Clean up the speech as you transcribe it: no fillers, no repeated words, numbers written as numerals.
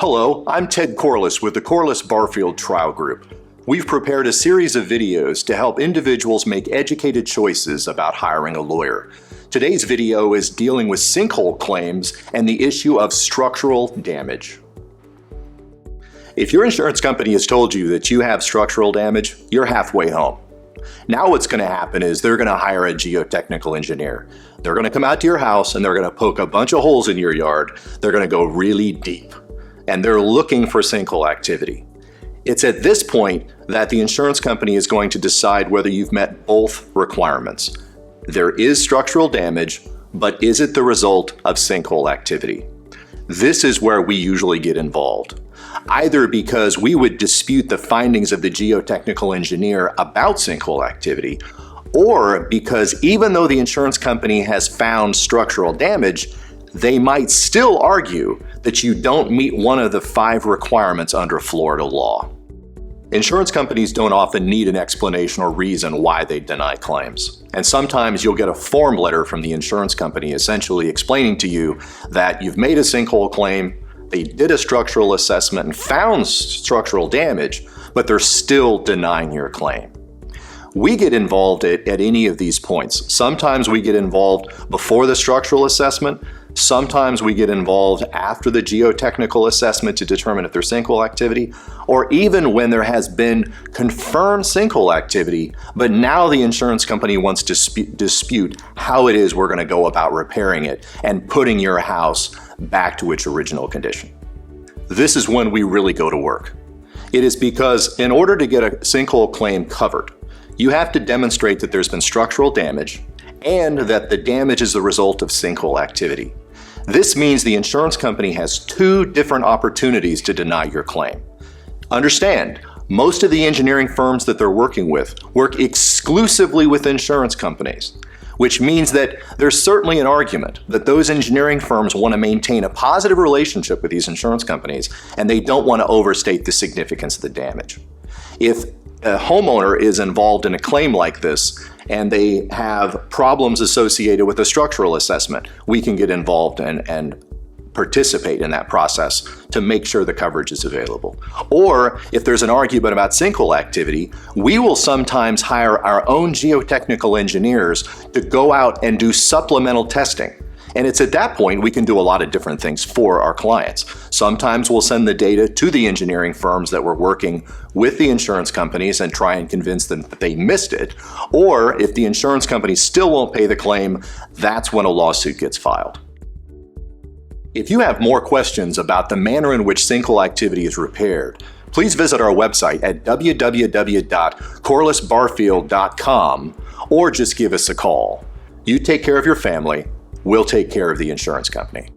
Hello, I'm Ted Corliss with the Corliss-Barfield Trial Group. We've prepared a series of videos to help individuals make educated choices about hiring a lawyer. Today's video is dealing with sinkhole claims and the issue of structural damage. If your insurance company has told you that you have structural damage, you're halfway home. Now what's going to happen is they're going to hire a geo-technical engineer. They're going to come out to your house and they're going to poke a bunch of holes in your yard. They're going to go really deep. And they're looking for sinkhole activity. It's at this point that the insurance company is going to decide whether you've met both requirements. There is structural damage, but is it the result of sinkhole activity? This is where we usually get involved. Either because we would dispute the findings of the geotechnical engineer about sinkhole activity, or because even though the insurance company has found structural damage, they might still argue that you don't meet one of the 5 requirements under Florida law. Insurance companies don't often need an explanation or reason why they deny claims. And sometimes you'll get a form letter from the insurance company essentially explaining to you that you've made a sinkhole claim, they did a structural assessment and found structural damage, but they're still denying your claim. We get involved at any of these points. Sometimes we get involved before the structural assessment. Sometimes we get involved after the geotechnical assessment to determine if there's sinkhole activity, or even when there has been confirmed sinkhole activity, but now the insurance company wants to dispute how it is we're going to go about repairing it and putting your house back to its original condition. This is when we really go to work. It is because in order to get a sinkhole claim covered, you have to demonstrate that there's been structural damage and that the damage is the result of sinkhole activity. This means the insurance company has 2 different opportunities to deny your claim. Understand, most of the engineering firms that they're working with work exclusively with insurance companies, which means that there's certainly an argument that those engineering firms want to maintain a positive relationship with these insurance companies and they don't want to overstate the significance of the damage. If a homeowner is involved in a claim like this and they have problems associated with a structural assessment, we can get involved and participate in that process to make sure the coverage is available. Or if there's an argument about sinkhole activity, we will sometimes hire our own geotechnical engineers to go out and do supplemental testing. And it's at that point we can do a lot of different things for our clients. Sometimes we'll send the data to the engineering firms that we're working with the insurance companies and try and convince them that they missed it. Or if the insurance company still won't pay the claim, that's when a lawsuit gets filed. If you have more questions about the manner in which sinkhole activity is repaired, please visit our website at www.corlissbarfield.com or just give us a call. You take care of your family. We'll take care of the insurance company.